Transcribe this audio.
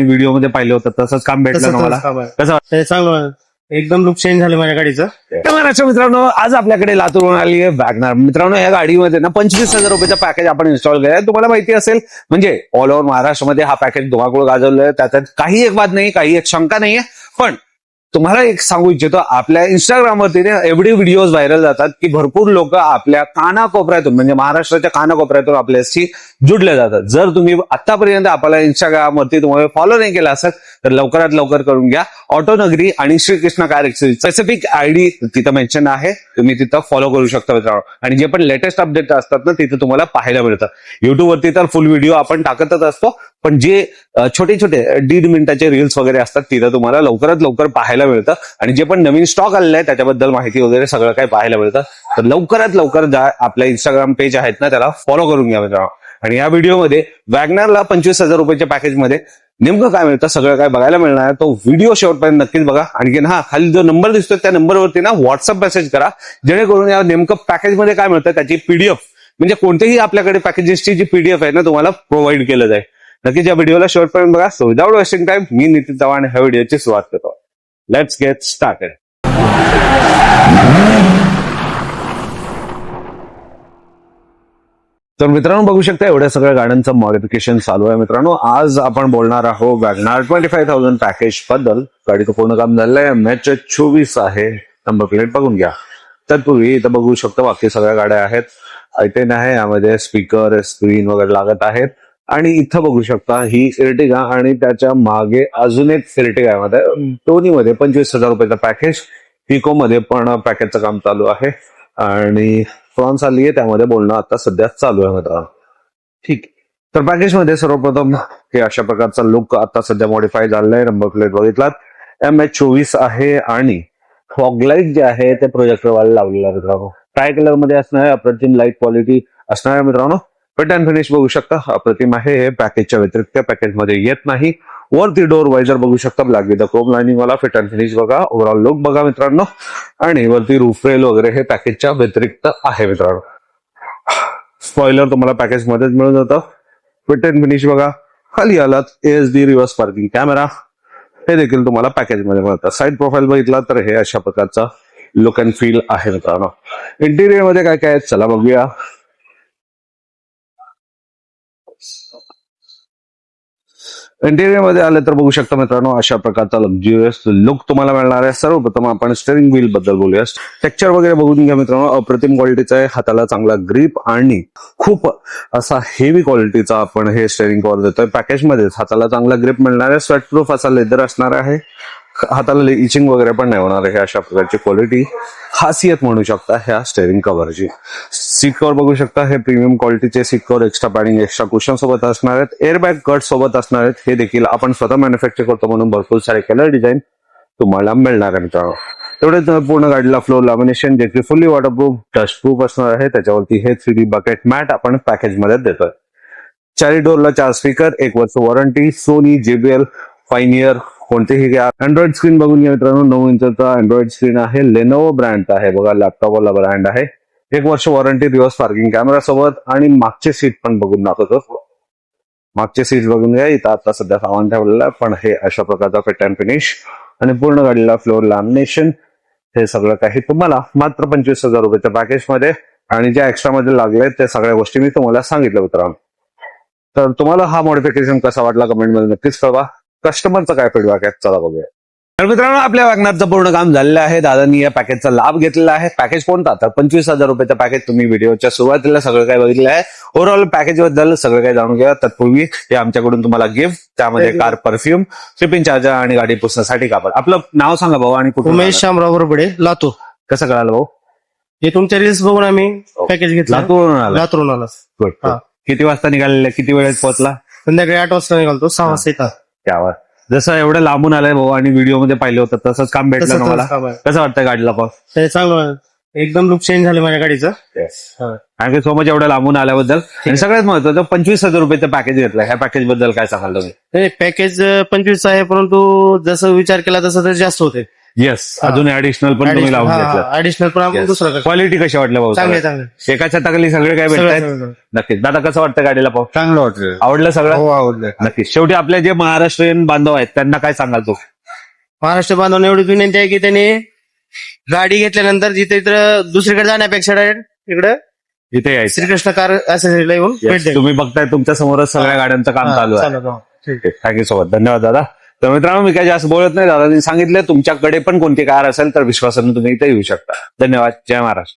Video मध्ये पाहिलं होतं तसंच काम भेटलं ना मला. कसं वाटतं? चांगलं एकदम लुक चेंज झाले माझ्या गाडीचं. महाराष्ट्र मित्रांनो, आज आपल्याकडे लातूरवरून आली आहे वॅगनार. मित्रांनो, या गाडीमध्ये ना 25,000 रुपयाचं पॅकेज आपण इन्स्टॉल केलंय. तुम्हाला माहिती असेल म्हणजे ऑल ओव्हर महाराष्ट्रामध्ये हा पॅकेज धुमाकूळ गाजवलंय. त्याच्यात काही एक वाद नाही, काही एक शंका नाहीये. पण तुम्हाला एक सांगू इच्छितो, आपल्या इंस्टाग्रामवरती एवढे व्हिडिओज व्हायरल जातात की भरपूर लोक आपल्या कानाकोपऱ्यातून म्हणजे महाराष्ट्राच्या कानाकोपऱ्यातून आपल्याशी जुडले जातात. जर तुम्ही आतापर्यंत आपल्या इंस्टाग्रामवरती तुम्हाला फॉलो नाही केला असेल तर लवकरात लवकर करून घ्या. ऑटोनगरी आणि Shrikrishna car exchange specific ID तिथं मेन्शन आहे, तुम्ही तिथं फॉलो करू शकता मित्रांनो. आणि जे पण लेटेस्ट अपडेट असतात ना तिथे तुम्हाला पाहायला मिळतं. युट्यूबवरती तर फुल व्हिडिओ आपण टाकतच असतो, पण जे छोटे छोटे 1.5 मिनिटाचे रील्स वगैरे असतात तिथं तुम्हाला लवकरात लवकर पाहायला मिळतं. आणि जे पण नवीन स्टॉक आलेलं आहे त्याच्याबद्दल माहिती वगैरे सगळं काही पाहायला मिळतं. तर लवकरात लवकर जा, आपल्या इंस्टाग्राम पेज आहेत ना त्याला फॉलो करून घ्या मित्रांनो. आणि या व्हिडिओमध्ये वॅगनारला 25,000 रुपयाच्या पॅकेजमध्ये नेमकं काय मिळतं सगळं काय बघायला मिळणार आहे. तो व्हिडिओ शेवटपर्यंत नक्कीच बघा. आणखी खाली जो नंबर दिसतोय त्या नंबरवरती ना व्हॉट्सअप मेसेज करा, जेणेकरून या नेमकं पॅकेजमध्ये काय मिळतं त्याची पीडीएफ म्हणजे कोणतेही आपल्याकडे पॅकेजेसची जी पीडीएफ आहे ना तुम्हाला प्रोव्हाइड केलं जाईल. नक्कीच या व्हिडिओला शेवटपर्यंत बघा. सो विदाउट वेस्टिंग टाइम मी नितीन चव्हाण ह्या व्हिडिओची सुरुवात करतो. Let's get started. तर मित्रांनो बघू शकता एवढ्या सगळ्या गाड्यांचं मॉडिफिकेशन चालू आहे. मित्रांनो आज आपण बोलणार आहोत वॅगनार 25,000 पॅकेज बद्दल. गाडीचं पूर्ण काम झालंय. MH24 आहे. नंबर प्लेट बघून घ्या. तत्पूर्वी इथं बघू शकतो बाकी सगळ्या गाड्या आहेत. i10 आहे, यामध्ये स्पीकर स्क्रीन वगैरे लागत आहेत. आणि इथं बघू शकता ही इर्टिगा आणि त्याच्या मागे अजून एक इर्टिगा आहे मध्ये दोन्हीमध्ये 25,000 रुपयाचं पॅकेज. इको मध्ये पण पॅकेजचं काम चालू आहे आणि फ्रॉन्स आली आहे, त्यामध्ये बोलणं आता सध्या चालू आहे मित्रांनो. ठीक, तर पॅकेजमध्ये सर्वप्रथम हे अशा प्रकारचा लुक आता सध्या मॉडिफाय झालेला आहे. नंबर प्लेट बघितलात MH24 आहे आणि फॉगलाईट जे आहे ते प्रोजेक्टर वाले लावलेलं आहे मित्रांनो. ट्राय कलर मध्ये असणार आहे. अप्रतिम लाईट क्वालिटी असणार आहे मित्रांनो. फिट अँड फिनिश बघू शकता अप्रतिम आहे. हे पॅकेजच्या व्यतिरिक्त पॅकेजमध्ये येत नाही. वरती डोर वायझर बघू शकता ब्लॅक विथ क्रोम लाइनिंग वाला. फिट अँड फिनिश बघा, ओव्हरऑल लुक बघा मित्रांनो. आणि वरती रूफ रेल वगैरे हे पॅकेजच्या व्यतिरिक्त आहे मित्रांनो. स्पॉइलर तुम्हाला पॅकेज मध्येच मिळून जातं. फिट अँड फिनिश बघा. खाली आलात ASD रिव्हर्स पार्किंग कॅमेरा हे देखील तुम्हाला पॅकेज मध्ये मिळतं. साईड प्रोफाईल बघितला तर हे अशा प्रकारचा लुक अँड फील आहे मित्रांनो. इंटिरियर मध्ये काय काय चला बघूया. इंटिरियर मध्ये आले तर बघू शकता मित्रांनो अशा प्रकारचा लक्झुरियस लुक तुम्हाला मिळणार आहे. सर्वप्रथम आपण स्टीअरिंग व्हील बद्दल बोलूया. टेक्स्चर वगैरे बघून घ्या मित्रांनो. अप्रतिम क्वालिटीचा आहे. हाताला चांगला ग्रीप आणि खूप असा हेवी क्वालिटीचा आपण हे स्टीअरिंग कव्हर देतोय. पॅकेज मध्येच हाताला चांगला ग्रीप मिळणार आहे. स्वेट प्रूफ असा लेदर असणार आहे. हाताला इचिंग वगैरे पण नाही होणार आहे. अशा प्रकारची क्वालिटी खासियत म्हणू शकता ह्या स्टेअरिंग कव्हरची. सीट कव्हर बघू शकता. हे प्रीमियम क्वालिटीचे seat cover extra padding extra cushion सोबत असणार आहेत. एअरबॅग कट सोबत असणार आहेत. हे देखील आपण स्वतः मॅन्युफॅक्चर करतो म्हणून भरपूर सारे कलर डिझाईन तुम्हाला मिळणार आहे मित्रांनो. तेवढेच पूर्ण गाडीला फ्लोर लॅमिनेशन जे की फुल्ली वॉटरप्रूफ डस्ट प्रूफ असणार आहे. त्याच्यावरती हे 3D बकेट मॅट आपण पॅकेज मध्ये देतोय. चारी डोरला 4 स्पीकर, 1 वर्ष वॉरंटी. सोनी, JBL, फायनियर कोणतेही घ्या. अँड्रॉइड स्क्रीन बघून घ्या मित्रांनो. 9 इंचचा अँड्रॉइड स्क्रीन आहे. लेनोवो ब्रँड आहे बघा. लॅपटॉप वाला ब्रँड आहे. 1 वर्ष वॉरंटी. रिव्हर्स पार्किंग कॅमेरा सोबत. आणि मागचे सीट पण बघून दाखवतो. मागचे सीट बघून घ्या. इथं आता सध्या सामान ठेवलेलं आहे पण हे अशा प्रकारचा फिट अँड फिनिश आणि पूर्ण गाडीला फ्लोर लॅमिनेशन हे सगळं काही तुम्हाला मात्र 25,000 रुपयाच्या पॅकेज मध्ये. आणि ज्या एक्स्ट्रा मध्ये लागले ते सगळ्या गोष्टी मी तुम्हाला सांगितलं मित्रांनो. तर तुम्हाला हा मॉडिफिकेशन कसा वाटला कमेंट मध्ये नक्कीच कळवा. कस्टमरचा काय फीडबॅक आहे चला बघूया. तर मित्रांनो आपल्या वॅगनारचं पूर्ण काम झालेलं आहे. दादांनी या पॅकेजचा लाभ घेतलेला आहे. पॅकेज कोणता तर 25,000 रुपयाचं पॅकेज. तुम्ही व्हिडिओच्या सुरुवातीला सगळं काही बघितलं आहे. ओव्हरऑल पॅकेज बद्दल सगळं काही जाणून घ्या. तत्पूर्वी हे आमच्याकडून तुम्हाला गिफ्ट, त्यामध्ये कार परफ्यूम, शिपिंग चार्जर आणि गाडी पुसण्यासाठी कापड. आपलं नाव सांगा भाऊ आणि कुठून. उमेश शामराव बरोबडे, लातूर. कसं कळालं भाऊ. हे तुमच्या रील्स बघून आम्ही पॅकेज घेतला. लातूरून आला. लातूरून आला. गुड. किती वाजता निघालेले, किती वेळेत पोहोचला. संध्याकाळी 8 वाजता निघालतो. 6 वाजता येतात. त्यावर जसं एवढं लांबून आलंय भाऊ आणि व्हिडिओ मध्ये पाहिलं होतं तसंच काम भेटलं ना मला. कसं वाटतं गाडीला पण. चांगलं एकदम लुक चेंज झाले माझ्या गाडीचं. थँक्यू सो मच एवढं लांबून आल्याबद्दल. आणि सगळ्यात महत्वाचं 25,000 रुपयाचं पॅकेज घेतलं. ह्या पॅकेज बद्दल काय सांगाल तुम्ही. पॅकेज 25 आहे परंतु जसं विचार केला तसं तर जास्त होते. येस अजून ऍडिशनल पण तुम्ही लावून घेतलं. ऍडिशनल पण आपण दुसरं करतो. क्वालिटी कशी वाटल्या भाऊ चांगले सगळ्या? चांगले एका छताखाली सगळे काय भेटतायत सगळं नक्कीच. दादा कसं वाटतं गाडीला पाहू? चांगलं वाटलं. आवडलं सगळं? हो आवडलं. नक्कीच. शेवटी आपले जे महाराष्ट्रीयन बांधव आहेत त्यांना काय सांगाल तू? महाराष्ट्र बांधवांना एवढी विनंती आहे की त्यांनी गाडी घेतल्यानंतर जिथे इथं दुसरीकडे जाण्यापेक्षा डायरेक्ट इकडे इथे यायचं. श्रीकृष्ण कार ऍसेसरीला येऊन भेट Yes, द्यावी. तुम्ही बघताय तुमच्या समोरच सगळ्या गाड्यांचं काम चालू आहे. चालेल, हो. Thank you so much. धन्यवाद दादा. तर मित्रांनो मी काय जास्त बोलत नाही. दादांनी सांगितलं तुमच्याकडे पण कोणती कार असेल तर विश्वासाने तुम्ही इथे येऊ शकता. धन्यवाद. जय महाराष्ट्र.